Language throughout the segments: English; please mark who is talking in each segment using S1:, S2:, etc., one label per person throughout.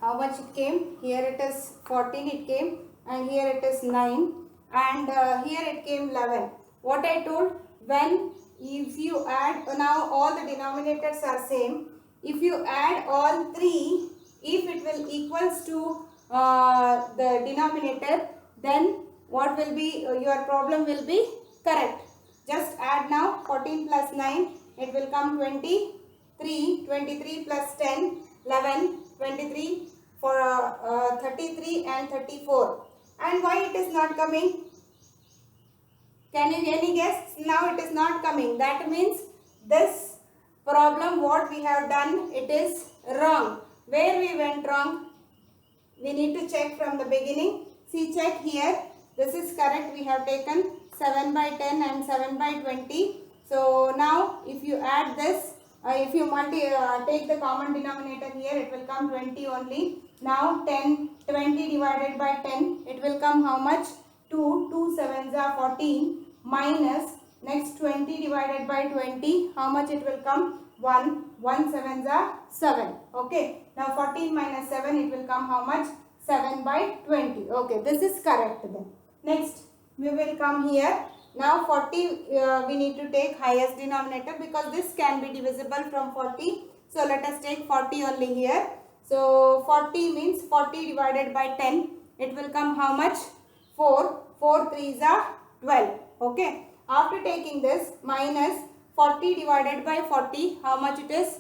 S1: how much it came? Here it is 14 it came, and here it is 9, and here it came 11. What I told, when if you add, now all the denominators are same. If you add all three, if it will equals to the denominator, then what will be your problem will be correct. Just add now 14 plus 9, it will come 23, 23 plus 10, 11, 23 for 33 and 34. And why it is not coming? Can you any guess? Now it is not coming. That means this problem what we have done, it is wrong. Where we went wrong? We need to check from the beginning. See, check here. This is correct. We have taken 7 by 10 and 7 by 20. So now if you add this, if you take the common denominator here, it will come 20 only. Now 20 divided by 10, it will come how much? 2, 2 sevens are 14, minus next 20 divided by 20, how much it will come? 1, 1 sevens are 7. Okay, now 14 minus 7, it will come how much? 7 by 20. Okay, this is correct then. Next, we will come here. Now 40, we need to take highest denominator because this can be divisible from 40. So let us take 40 only here. So 40 means 40 divided by 10. It will come how much? 4. 4 3s are 12. Okay. After taking this, minus 40 divided by 40, how much it is?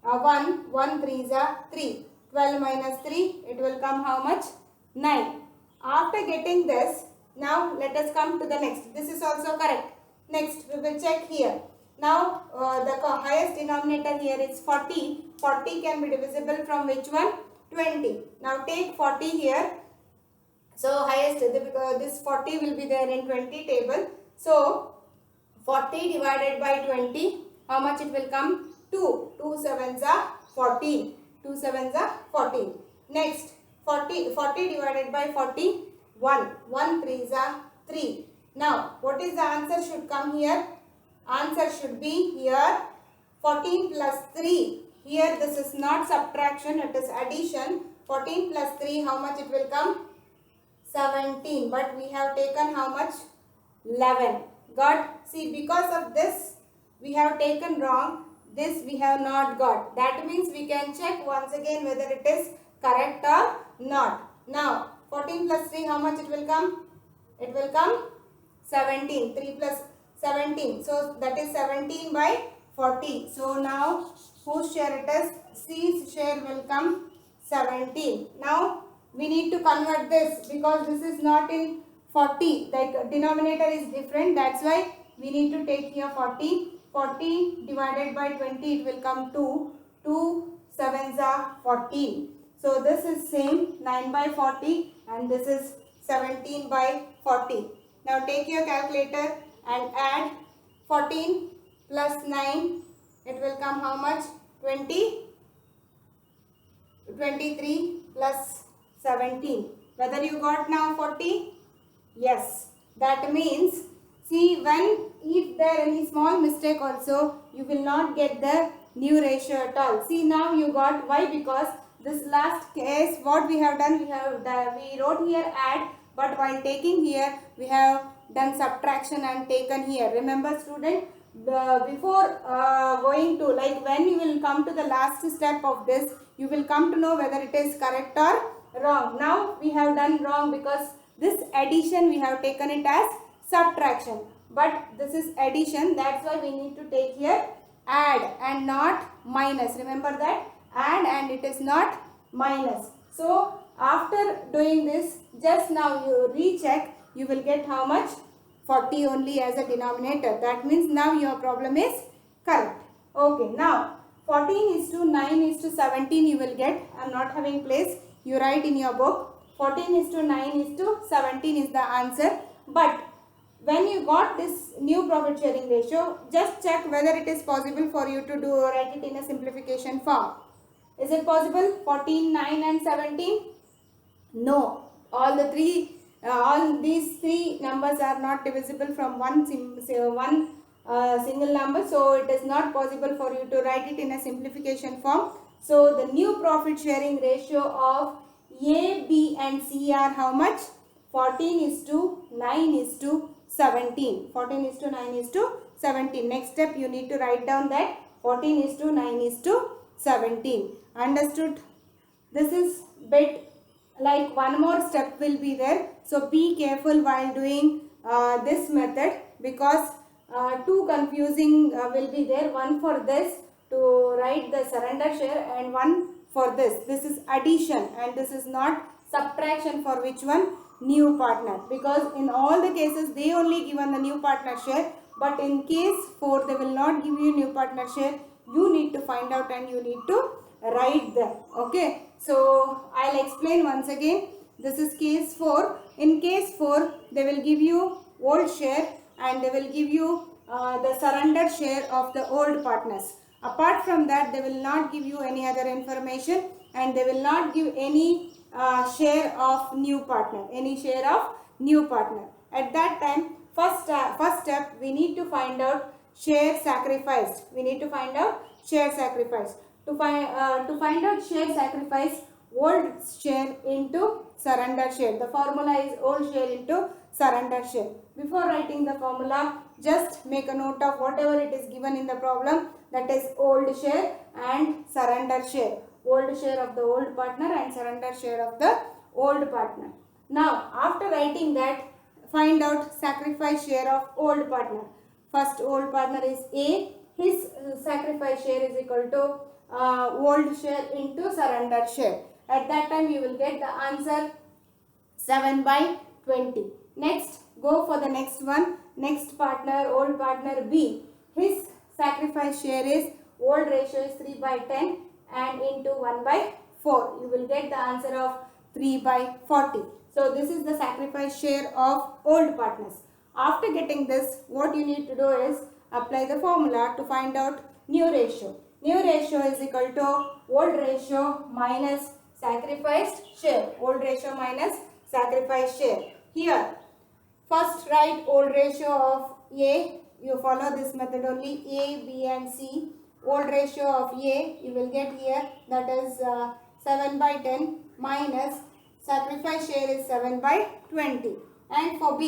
S1: 1. 1 3s are 3. 12 minus 3, it will come how much? 9. After getting this, now let us come to the next. This is also correct. Next, we will check here. Now, the highest denominator here is 40. 40 can be divisible from which one? 20. Now, take 40 here. So, highest, this 40 will be there in 20 table. So, 40 divided by 20, how much it will come? 2. 2 sevens are 14. 2 sevens are 14. Next, 40 divided by 40, 1. 1 3s are 3. Now, what is the answer should come here? Answer should be here 14 plus 3. Here this is not subtraction, it is addition. 14 plus 3, how much it will come? 17. But we have taken how much? 11. Got? See, because of this we have taken wrong. This we have not got. That means we can check once again whether it is correct or not. Now, 14 plus 3, how much it will come? It will come 17. 3 plus 17. So, that is 17 by 40. So, now, whose share it is? C's share will come 17. Now, we need to convert this because this is not in 40. The denominator is different. That's why we need to take here 40. 40 divided by 20, it will come 2. 2 sevens are 14. So, this is same 9 by 40 and this is 17 by 40. Now, take your calculator and add 14 plus 9. It will come how much? 20. 23 plus 17. Whether you got now 40? Yes. That means, see, if there any small mistake also, you will not get the new ratio at all. See, now you got, why? Because this last case, what we have done, we wrote here add, but while taking here, we have done subtraction and taken here. Remember, student, before going to, like when you will come to the last step of this, you will come to know whether it is correct or wrong. Now, we have done wrong because this addition, we have taken it as subtraction. But this is addition, that's why we need to take here add and not minus. Remember that? Add and it is not minus. So, after doing this, just now you recheck, you will get how much? 40 only as a denominator. That means now your problem is correct. Okay, now 14 is to 9 is to 17 you will get. I am not having place. You write in your book. 14 is to 9 is to 17 is the answer. But when you got this new profit sharing ratio, just check whether it is possible for you to write it in a simplification form. Is it possible? 14, 9 and 17? No. All these three numbers are not divisible from one single number. So, it is not possible for you to write it in a simplification form. So the new profit sharing ratio of A, B and C are how much? 14:9:17. 14:9:17. Next step you need to write down that 14:9:17. Understood? This is bit like one more step will be there. So be careful while doing this method, because two confusing will be there. One for this to write the surrender share and one for this. This is addition and this is not subtraction. For which one? New partner. Because in all the cases they only given the new partner share, but in case 4 they will not give you new partner share. You need to find out and you need to write them. Okay, so I'll explain once again. This is case 4. In case 4 they will give you old share and they will give you the surrender share of the old partners. Apart from that they will not give you any other information and they will not give any share of new partner, At that time, first step we need to find out share sacrificed. To find out share sacrifice, old share into surrender share. The formula is old share into surrender share. Before writing the formula, just make a note of whatever it is given in the problem, that is old share and surrender share. Old share of the old partner and surrender share of the old partner. Now, after writing that, find out sacrifice share of old partner. First old partner is A. His sacrifice share is equal to old share into surrender share. At that time you will get the answer 7/20. Next, go for the next one. Next partner, old partner B. His sacrifice share is, old ratio is 3/10 and into 1/4. You will get the answer of 3/40. So this is the sacrifice share of old partners. After getting this, what you need to do is apply the formula to find out new ratio. New ratio is equal to old ratio minus sacrificed share. Old ratio minus sacrificed share. Here, first write old ratio of A. You follow this method only. A, B and C. Old ratio of A you will get here, that is 7/10 minus sacrifice share is 7/20. And for B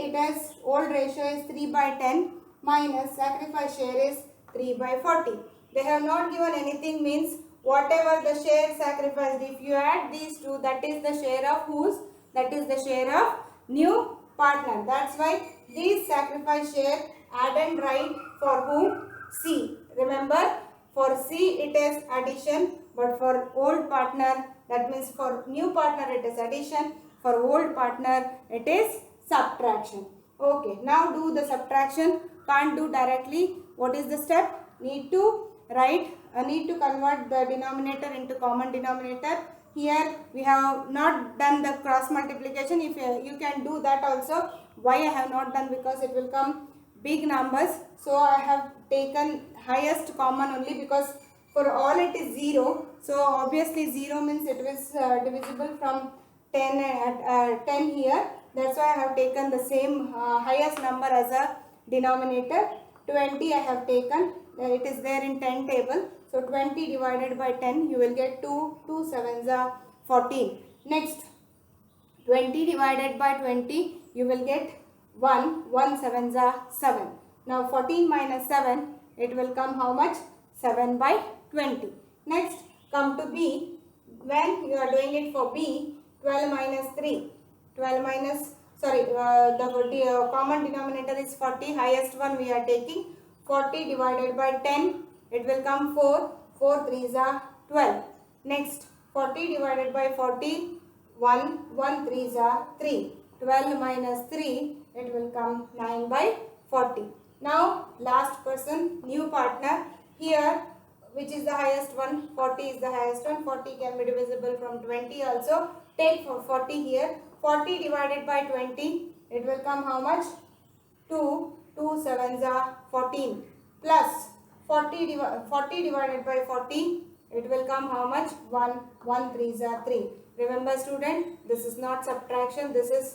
S1: it is old ratio is 3/10 minus sacrifice share is 3/40. They have not given anything, means whatever the share sacrificed, if you add these two, that is the share of whose? That is the share of new partner. That's why these sacrifice share add and write for whom? C. Remember, for C it is addition, but for old partner, that means for new partner it is addition, for old partner it is subtraction. Okay, now do the subtraction. Can't do directly. What is the step? Need to write, need to convert the denominator into common denominator. Here we have not done the cross multiplication. If you can do that also. Why I have not done? Because it will come big numbers. So I have taken highest common only, because for all it is 0. So obviously 0 means it is divisible from 10 here. That's why I have taken the same highest number as a denominator. 20 I have taken. It is there in 10 table. So 20 divided by 10, you will get 2. 2 sevens are 14. Next, 20 divided by 20, you will get 1. 1 sevens are 7. Now 14 minus 7, it will come how much? 7/20. Next, come to B. When you are doing it for B, 12 minus 3. 12 minus, the common denominator is 40. Highest one we are taking. 40 divided by 10, it will come 4. 4 3s are 12. Next, 40 divided by 40, 1. 1 3s are 3. 12 minus 3, it will come 9/40. Now, last person, new partner. Here, which is the highest one? 40 is the highest one. 40 can be divisible from 20 also. Take for 40 here. 40 divided by 20, it will come how much? 2. 2 sevens are 14. Plus 40 divided by 40, it will come how much? 1. 1 3s are 3. Remember student, this is not subtraction, this is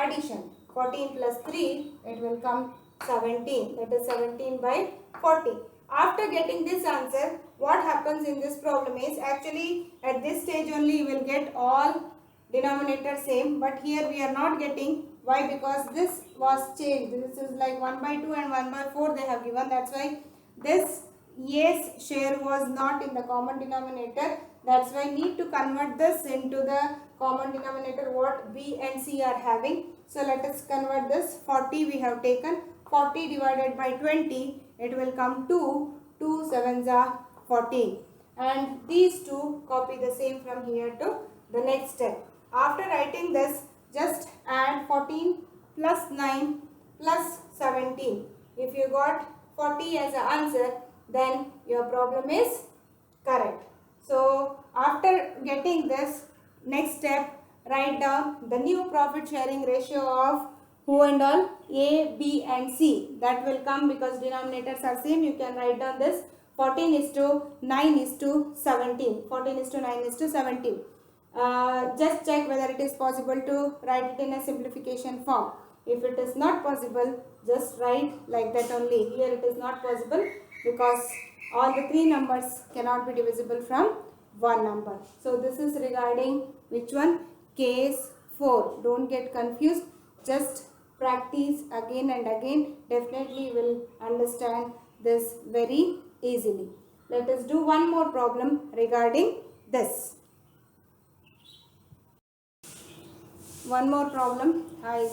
S1: addition. 14 plus 3, it will come 17. That is 17/40. After getting this answer, what happens in this problem is, actually at this stage only you will get all denominator same, but here we are not getting. Why? Because this was changed. This is like 1 by 2 and 1 by 4 they have given. That's why this A's share was not in the common denominator. That's why need to convert this into the common denominator what B and C are having. So let us convert this. 40 we have taken. 40 divided by 20, it will come to 2 sevens are 14. And these two copy the same from here to the next step. After writing this, just add 14 plus 9 plus 17. If you got 40 as an answer, then your problem is correct. So after getting this, next step, write down the new profit sharing ratio of who and all? A, B and C. That will come because denominators are same. You can write down this 14 is to 9 is to 17. 14 is to 9 is to 17. Just check whether it is possible to write it in a simplification form. If it is not possible, just write like that only. Here it is not possible because all the three numbers cannot be divisible from one number. So this is regarding which one? Case 4. Don't get confused. Just practice again and again. Definitely you will understand this very easily. Let us do one more problem regarding this. One more problem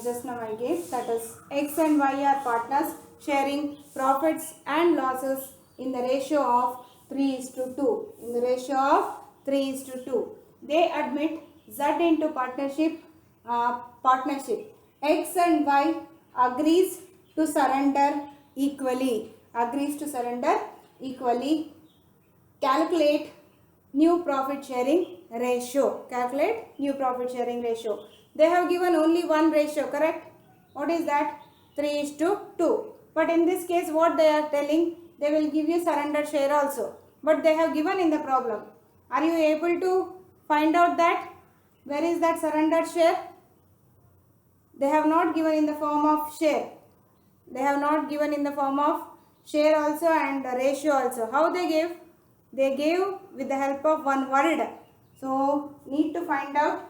S1: just now I gave, that is X and Y are partners sharing profits and losses in the ratio of 3:2. In the ratio of 3:2. They admit Z into partnership. X and Y agrees to surrender equally. Calculate new profit sharing ratio. They have given only one ratio, correct? What is that? 3:2. But in this case, what they are telling, they will give you surrender share also. But they have given in the problem. Are you able to find out that? Where is that surrender share? They have not given in the form of share. They have not given in the form of share also and ratio also. How they gave? They gave with the help of one word. So, need to find out.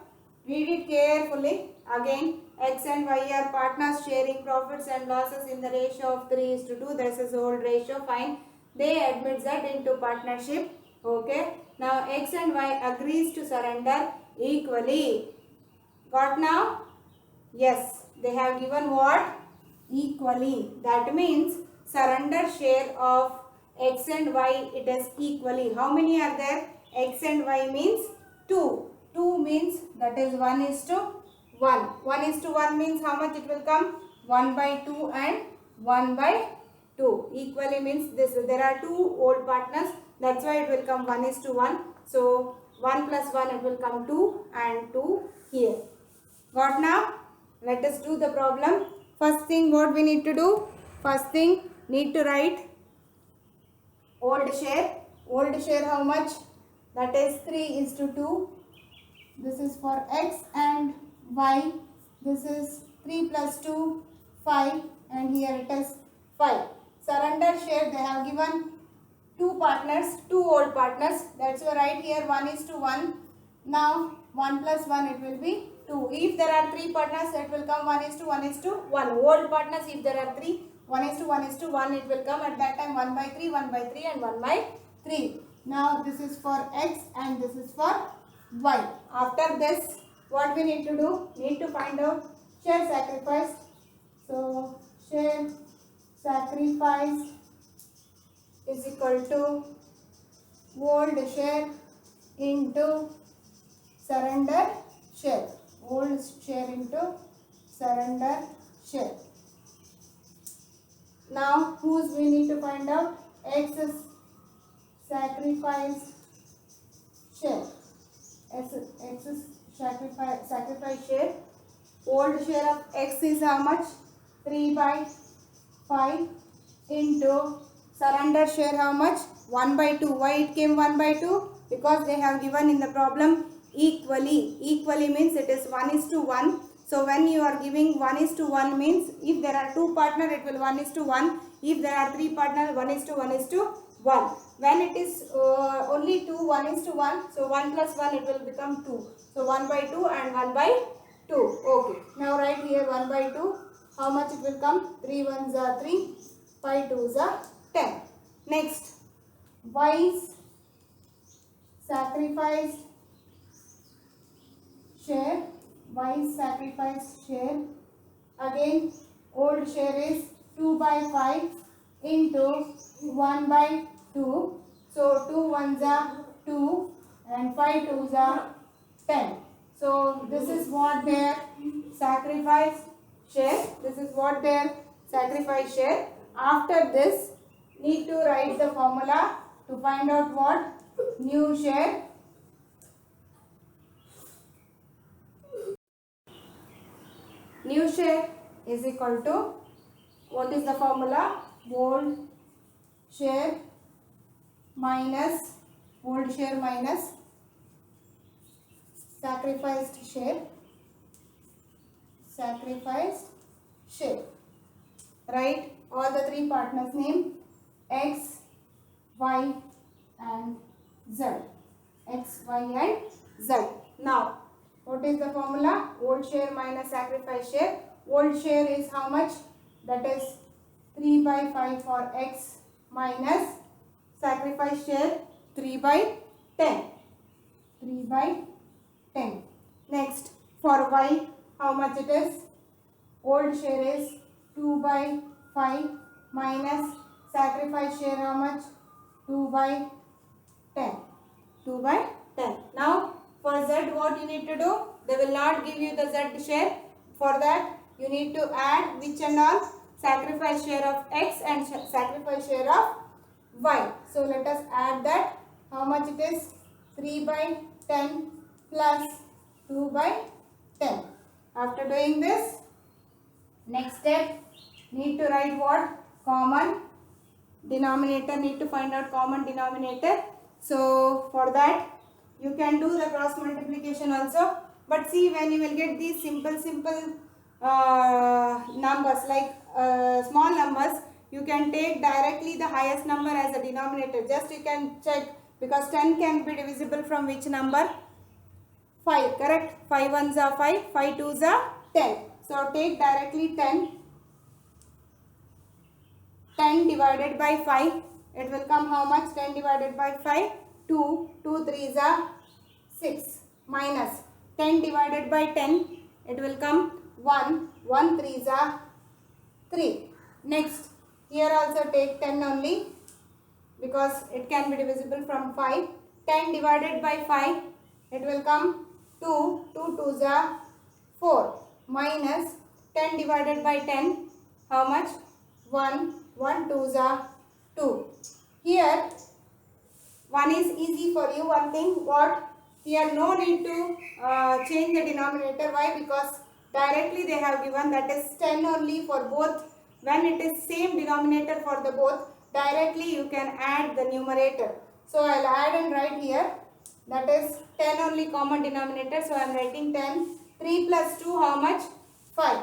S1: Read it carefully. Again, X and Y are partners sharing profits and losses in the ratio of 3:2. This is old ratio. Fine. They admit that into partnership. Okay. Now, X and Y agrees to surrender equally. Got now? Yes. They have given what? Equally. That means surrender share of X and Y, it is equally. How many are there? X and Y means 2. 2 means that is 1:1. 1:1 means how much it will come? 1 by 2 and 1 by 2. Equally means this. There are two old partners. That's why it will come 1:1. So 1 plus 1 it will come 2 and 2 here. Got now? Let us do the problem. First thing what we need to do? First thing need to write old share. Old share how much? That is 3:2. This is for X and Y. This is 3 plus 2, 5 and here it is 5. Surrender share they have given two partners, two old partners. That's why right here 1:1. Now 1 plus 1 it will be 2. If there are three partners it will come 1:1:1. Old partners if there are three 1:1:1 it will come at that time 1 by 3, 1 by 3 and 1 by 3. Now this is for X and this is for Y. After this what we need to do? Need to find out share sacrifice. So share sacrifice is equal to old share into surrender share. Old share into surrender share. Now whose we need to find out? X is sacrifice share. X is sacrifice share. Old share of X is how much? 3 by 5 into surrender share how much? 1 by 2. Why it came 1 by 2? Because they have given in the problem equally. Equally means it is 1:1. So when you are giving 1:1 means if there are two partners it will 1:1. If there are 3 partners, 1:1:1. When it is only 2, 1:1, so 1 plus 1 it will become 2. So 1/2 and 1/2. Okay. Now write here 1/2. How much it will come? 3 ones are 3, 5 twos are 10. Next, Y's sacrificed share. Y's sacrificed share. Again, old share is 2/5 into 1/2. So 2 ones are 2 and 5 twos are 10. So this is what their sacrifice share. This is what their sacrifice share. After this, need to write the formula to find out what new share. New share is equal to, what is the formula? Old share minus sacrificed share. Write all the 3 partners' name: X, Y and Z. X, Y and Z. Now, what is the formula? Old share minus sacrifice share. Old share is how much? That is 3/5 for X minus sacrifice share 3/10. 3/10. Next, for Y, how much it is? Old share is 2/5 minus sacrifice share how much? 2/10. 2/10. Now, for Z, what you need to do? They will not give you the Z share. For that, you need to add which and all? Sacrifice share of X and sacrifice share of Y. So let us add that. How much it is? 3/10 plus 2/10. After doing this, next step, need to write what? Common denominator. Need to find out common denominator. So for that, you can do the cross multiplication also. But see, when you will get these simple numbers like small numbers, you can take directly the highest number as a denominator. Just you can check, because 10 can be divisible from which number? 5, correct? 5 ones are 5, 5 twos are 10. So take directly 10. 10 divided by 5, it will come how much? 10 divided by 5, 2, 2 threes are 6, minus 10 divided by 10, it will come 1, 1 threes are 3. Next, here also take 10 only, because it can be divisible from 5. 10 divided by 5, it will come 2, 2 twos are 4, minus 10 divided by 10, how much? 1, 1 twos are 2. Here, one is easy for you. One thing, what? Here no need to change the denominator. Why? Because directly they have given, that is 10 only for both. When it is same denominator for the both, directly you can add the numerator. So I will add and write here, that is 10 only common denominator. So I am writing 10. 3 plus 2 how much? 5.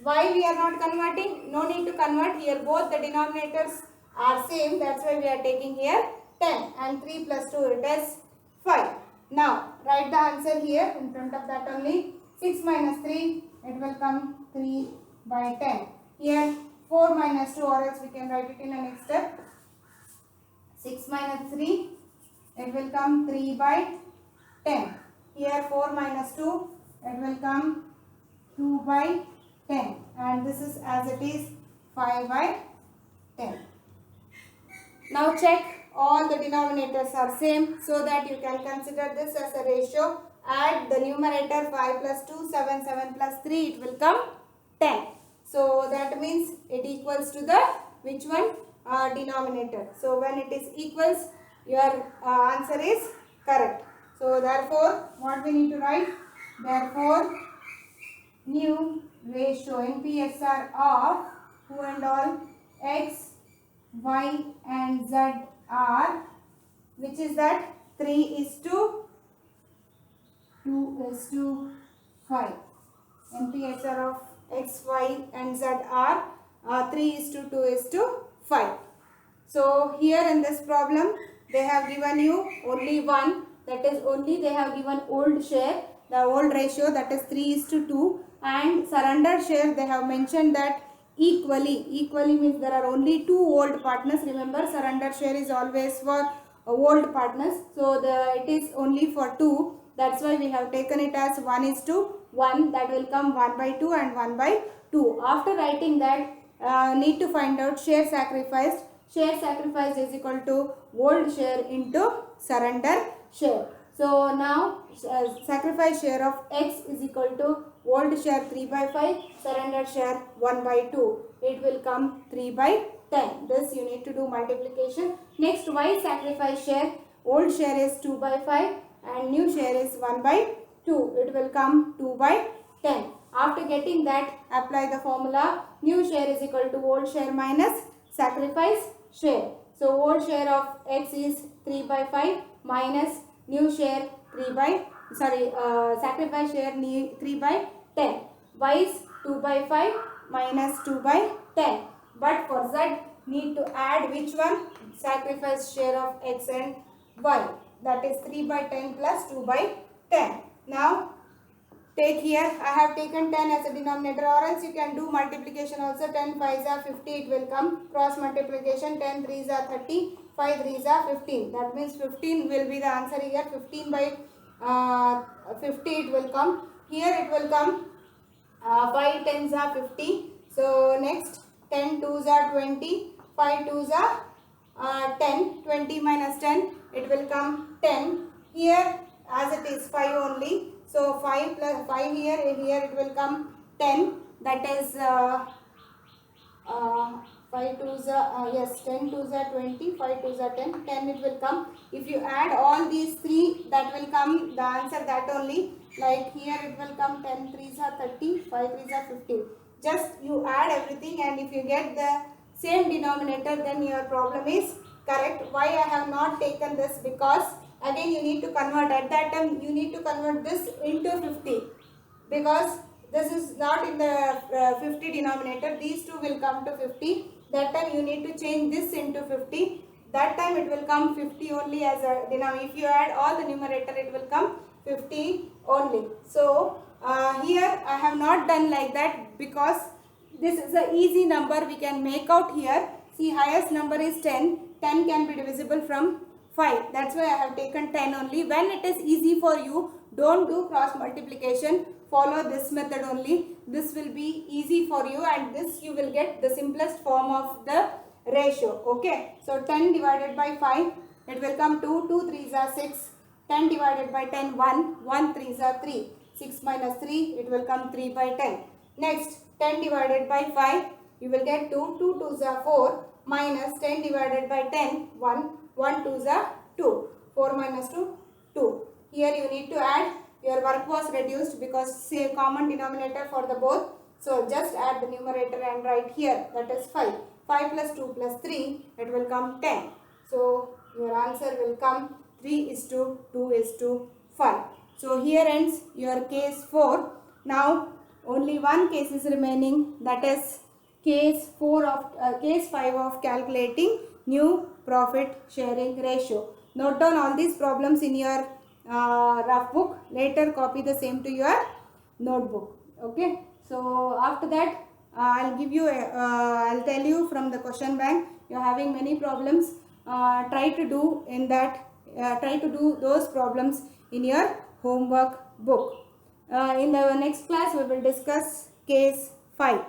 S1: Why we are not converting? No need to convert. Here both the denominators are same. That's why we are taking here 10. And 3 plus 2 it is 5. Now write the answer here in front of that only. 6 minus 3, it will come 3/10. Here 4 minus 2, or else we can write it in the next step. 6 minus 3, it will come 3/10. Here 4 minus 2, it will come 2/10. And this is as it is 5/10. Now check all the denominators are same, so that you can consider this as a ratio. Add the numerator 5 plus 2, 7, 7 plus 3, it will come 10. So that means it equals to the which one? Denominator. So when it is equals, your answer is correct. So therefore, what we need to write? Therefore, new ratio NPSR of who and all? X, Y and Z are, which is that? 3:2:5. NPSR of X, Y and Z are 3:2:5. 5. So here in this problem they have given you only one, that is only they have given old share, the old ratio, that is 3:2, and surrender share they have mentioned that equally means there are only two old partners. Remember, surrender share is always for old partners, so it is only for two. That's why we have taken it as 1:1, that will come 1/2 and 1/2. After writing that, need to find out share sacrificed. Share sacrificed is equal to old share into surrender share. So now sacrifice share of X is equal to old share 3/5, surrender share 1/2. It will come 3/10. This you need to do multiplication. Next, Y sacrifice share. Old share is 2/5 and new share is 1/2. It will come 2/10. After getting that, apply the formula. New share is equal to old share minus sacrifice share. So old share of X is 3/5 minus new share sacrifice share 3/10. Y is 2/5 minus 2/10. But for Z, need to add which one? Sacrifice share of X and Y. That is 3/10 plus 2/10. Now take here, I have taken 10 as a denominator, or else you can do multiplication also. 10 5s are 50, it will come. Cross multiplication, 10 3s are 30, 5 3s are 15. That means 15 will be the answer here. 15/50 it will come. Here it will come 5 10s are 50. So next 10 2s are 20, 5 2s are 10. 20 minus 10, it will come 10. Here as it is 5 only. So 5 plus 5 here it will come 10. That is 5 2s are yes, 10 2s are 20, 5 2s are 10. 10 it will come. If you add all these three, that will come the answer that only. Like here it will come 10 3s are 30, 5 3s are 50. Just you add everything, and if you get the same denominator, then your problem is correct. Why I have not taken this? Because again you need to convert. At that time you need to convert this into 50, because this is not in the 50 denominator. These two will come to 50. That time you need to change this into 50. That time it will come 50 only as a denominator. If you add all the numerator, it will come 50 only. So here I have not done like that, because this is an easy number we can make out here. See, highest number is 10. 10 can be divisible from 5. That's why I have taken 10 only. When it is easy for you, don't do cross multiplication. Follow this method only. This will be easy for you, and this you will get the simplest form of the ratio. Okay. So 10 divided by 5, it will come 2. 2 3s are 6. 10 divided by 10, 1. 1 3s are 3. 6 minus 3, it will come 3/10. Next, 10 divided by 5, you will get 2. 2 2s are 4. Minus 10 divided by 10, 1. 1 2s are 2. 4 minus 2, 2. Here you need to add. Your work was reduced because same common denominator for the both. So just add the numerator and write here. That is 5. 5 plus 2 plus 3, it will come 10. So your answer will come 3:2:5. So here ends your case 4. Now only one case is remaining. That is case 5 of calculating new profit sharing ratio. Note down all these problems in your rough book. Later copy the same to your notebook. Okay. So after that I'll tell you from the question bank. You're having many problems. Try to do those problems in your homework book. In the next class we will discuss case 5.